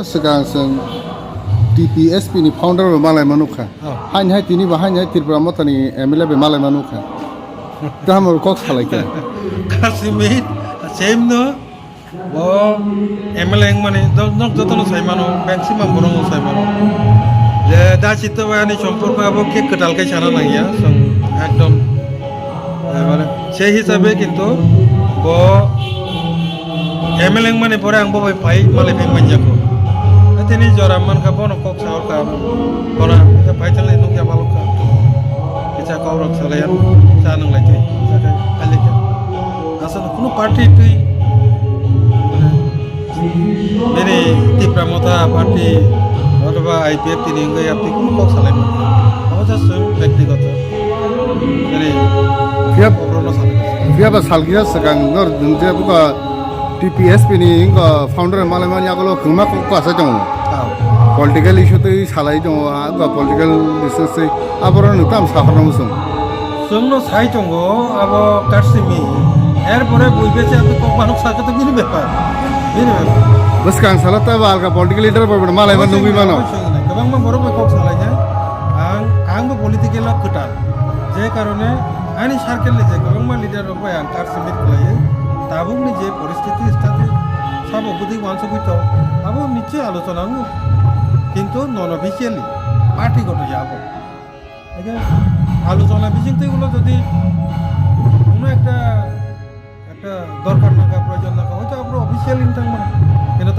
Sekarang TPSP ni founder bermalai manuka. Hanya ini bahanya tirpura mata ni MLA bermalai manuka. Kamu kok salah kan? Kasimit, same no. Oh, MLA yang mana? Dok jotono saya mano, maximum borong saya mano. Dah situ wani campur ko abo ke kedal ke sana lagi ya, ekdom. Saya hisabe kintu, bo MLA yang mana pore ang bo pai malai pai manjako. Ini joraman ka bono kok sahur ka bona kita pai chale nu kya balok ka kita kau rok salean sanang lagi kita kali ka asal kuno party tui ini tipramota party অথবা IPF তিনি গই আপনি কোন cock সালেন আমার just ব্যক্তিগত মানে Dia problem সালেন dia pasal dia sekarang nor dia buka TPSP ni inga founder malai mani agalo kema kok asa jong. Political issue tu salai jong aga political issue se aboro nutam sahar musung. Sungno sai tongo abo karsimi এরপরে বুঝবে যে আপনি cock মানুষ সাথে তো বিনি ব্যাপার Bas kan salah tu balka political leader berbeda malai mani nunggu mana. Kabang mah baru kok salahnya ang political log ketal je karone ani sarkel le je kabang mah leader apa yang karsimi kelai tabung ni je পরিস্থিতি স্থাতে সব অবধি ওয়ানসবিত আবো নিচে আলোচনা কিন্তু নন officially পার্টিগত যাব আলোচনা বিচিন্তে এগুলো যদি কোনো একটা দরকার না প্রয়োজন না হয়তো আমরা অফিসিয়াল ইনটাং মানে কিন্তু